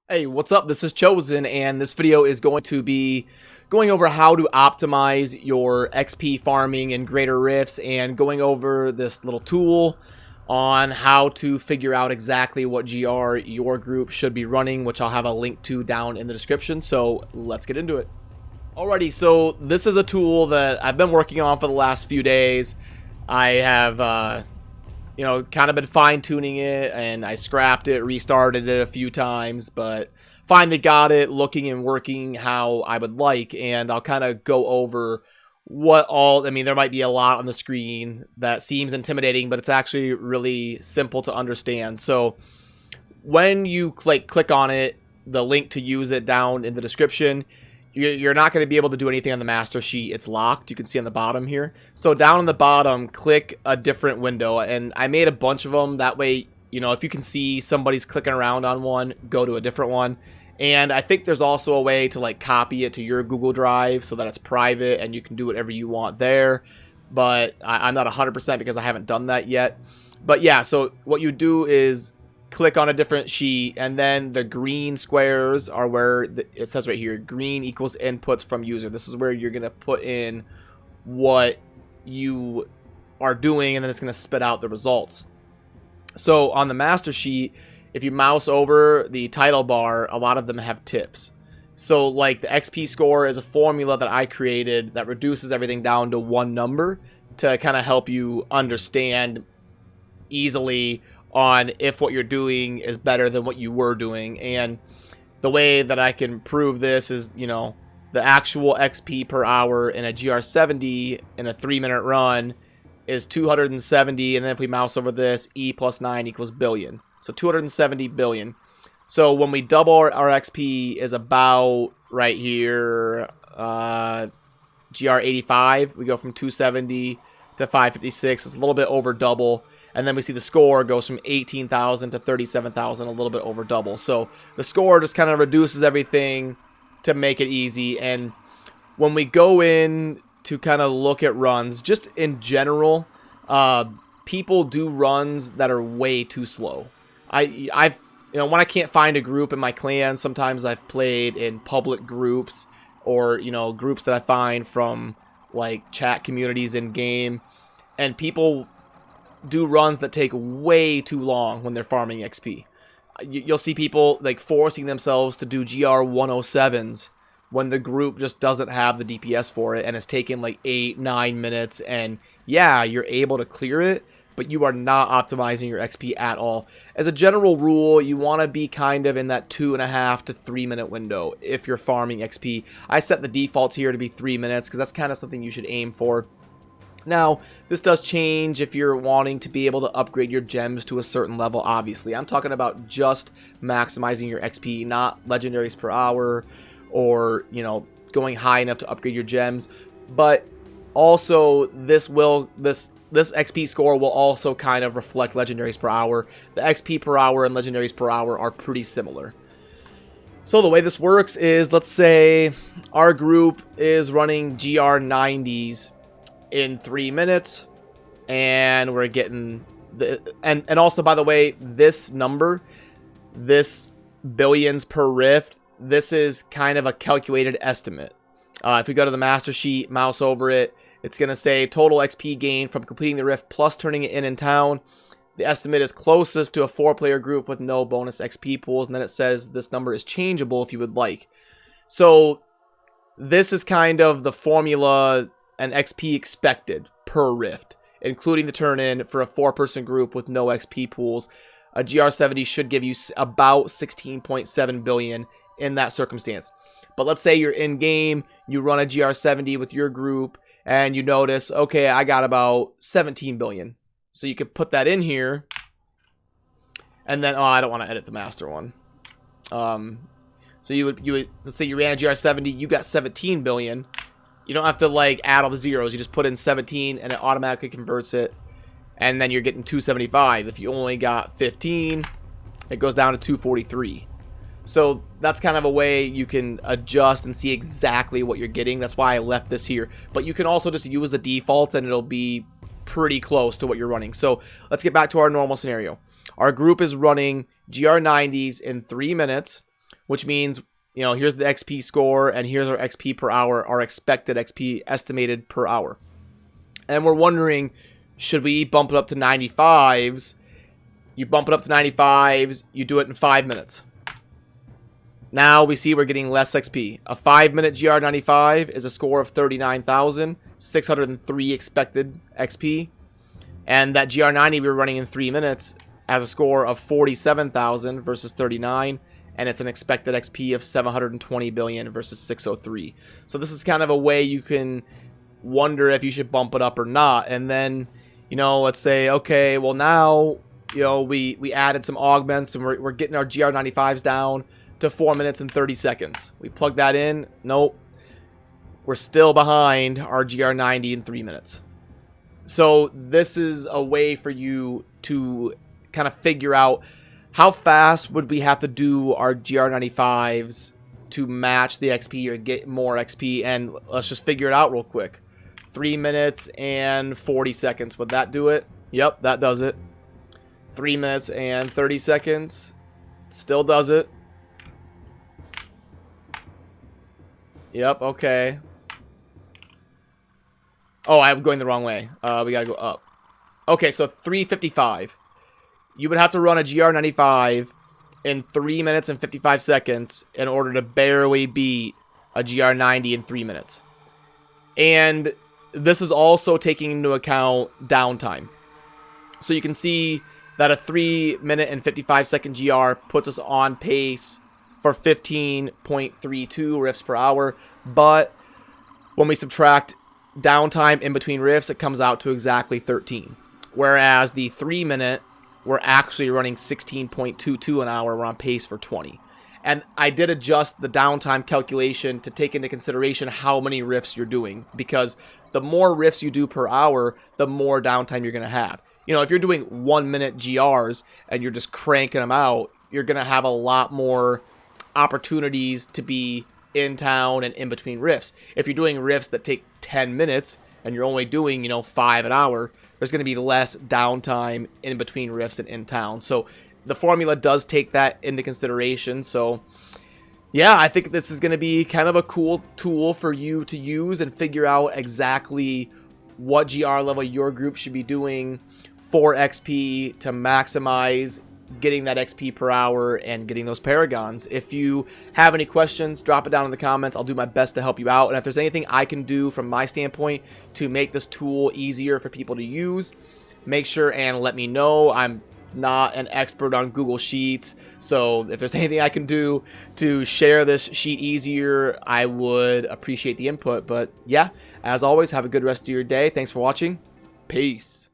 Hey, what's up? This is Chosen, and this video is going to be going over how to optimize your XP farming in Greater Rifts and going over this little tool on how to figure out exactly what GR your group should be running, which I'll have a link to down in the description. So let's get into it. Alrighty, so this is a tool that I've been working on for the last few days. I have kind of been fine-tuning it, and I scrapped it, restarted it a few times, but finally got it looking and working how I would like, and I'll kind of go over what all, there might be a lot on the screen that seems intimidating, but it's actually really simple to understand. So when you click on it, the link to use it down in the description, you're not going to be able to do anything on the master sheet. It's locked. You can see on the bottom here. So down on the bottom, click a different window. And I made a bunch of them. That way, if you can see somebody's clicking around on one, go to a different one. And I think there's also a way to copy it to your Google Drive so that it's private and you can do whatever you want there. But I'm not 100% because I haven't done that yet. But yeah, so what you do is click on a different sheet, and then the green squares are where it says right here, green equals inputs from user. This is where you're going to put in what you are doing, and then it's going to spit out the results. So on the master sheet, if you mouse over the title bar, a lot of them have tips. So like the XP score is a formula that I created that reduces everything down to one number to kind of help you understand easily on if what you're doing is better than what you were doing. And the way that I can prove this is, the actual XP per hour in a GR70 in a 3-minute run is 270, and then if we mouse over this, E plus 9 equals billion. So 270 billion. So when we double our XP is about right here, GR85, we go from 270 to 556. It's a little bit over double. And then we see the score goes from 18,000 to 37,000, a little bit over double. So the score just kind of reduces everything to make it easy. And when we go in to kind of look at runs, just in general, people do runs that are way too slow. I've when I can't find a group in my clan, sometimes I've played in public groups or, groups that I find from chat communities in game, and people do runs that take way too long when they're farming XP. You'll see people forcing themselves to do GR 107s when the group just doesn't have the DPS for it, and it's taking 8-9 minutes, and yeah, you're able to clear it, but you are not optimizing your XP at all. As a general rule, you want to be kind of in that 2.5 to 3 minute window if you're farming XP. I set the defaults here to be 3 minutes because that's kind of something you should aim for. Now, this does change if you're wanting to be able to upgrade your gems to a certain level, obviously. I'm talking about just maximizing your XP, not legendaries per hour or, going high enough to upgrade your gems. But also, this XP score will also kind of reflect legendaries per hour. The XP per hour and legendaries per hour are pretty similar. So the way this works is, let's say our group is running GR 90s in 3 minutes, and we're getting and also, by the way, this number, this billions per rift, this is kind of a calculated estimate. If we go to the master sheet, mouse over it, it's going to say total XP gain from completing the rift plus turning it in town. The estimate is closest to a 4-player group with no bonus XP pools, and then it says this number is changeable if you would like. So this is kind of the formula and XP expected per rift, including the turn-in for a 4-person group with no XP pools. A GR70 should give you about 16.7 billion in that circumstance. But let's say you're in-game, you run a GR70 with your group, and you notice, okay, I got about 17 billion. So you could put that in here, and then, I don't want to edit the master one. So you would, let's say you ran a GR70, you got 17 billion. You don't have to add all the zeros. You just put in 17 and it automatically converts it. And then you're getting 275. If you only got 15, it goes down to 243. So that's kind of a way you can adjust and see exactly what you're getting. That's why I left this here. But you can also just use the defaults and it'll be pretty close to what you're running. So let's get back to our normal scenario. Our group is running GR90s in 3 minutes. which means, you know, here's the XP score, and here's our XP per hour, our expected XP estimated per hour. And we're wondering, should we bump it up to 95s? You bump it up to 95s, you do it in 5 minutes. Now we see we're getting less XP. A 5-minute GR95 is a score of 39,603 expected XP. And that GR90 we were running in 3 minutes has a score of 47,000 versus 39. And it's an expected XP of 720 billion versus 603. So this is kind of a way you can wonder if you should bump it up or not. And then, you know, let's say, okay, well now, you know, we added some augments and we're getting our GR95s down to 4 minutes and 30 seconds. We plug that in. Nope. We're still behind our GR90 in 3 minutes. So this is a way for you to kind of figure out how fast would we have to do our GR95s to match the XP or get more XP. And let's just figure it out real quick. 3 minutes and 40 seconds. Would that do it? Yep, that does it. 3 minutes and 30 seconds. Still does it. Yep, okay. Oh, I'm going the wrong way. We gotta go up. Okay, so 3:55. You would have to run a GR95 in 3 minutes and 55 seconds in order to barely beat a GR90 in 3 minutes. And this is also taking into account downtime. So you can see that a 3 minute and 55 second GR puts us on pace for 15.32 riffs per hour, but when we subtract downtime in between riffs, it comes out to exactly 13. Whereas the 3 minute, we're actually running 16.22 an hour. We're on pace for 20. And I did adjust the downtime calculation to take into consideration how many riffs you're doing, because the more riffs you do per hour, the more downtime you're going to have. You know, if you're doing 1 minute GRs and you're just cranking them out, you're going to have a lot more opportunities to be in town and in between riffs. If you're doing riffs that take 10 minutes and you're only doing, you know, 5 an hour, there's going to be less downtime in between riffs and in town. So the formula does take that into consideration. So yeah, I think this is going to be kind of a cool tool for you to use and figure out exactly what GR level your group should be doing for XP to maximize getting that XP per hour and getting those paragons. If you have any questions, drop it down in the comments. I'll do my best to help you out. And if there's anything I can do from my standpoint to make this tool easier for people to use, make sure and let me know. I'm not an expert on Google Sheets, so if there's anything I can do to share this sheet easier, I would appreciate the input. But yeah, as always, have a good rest of your day. Thanks for watching. Peace.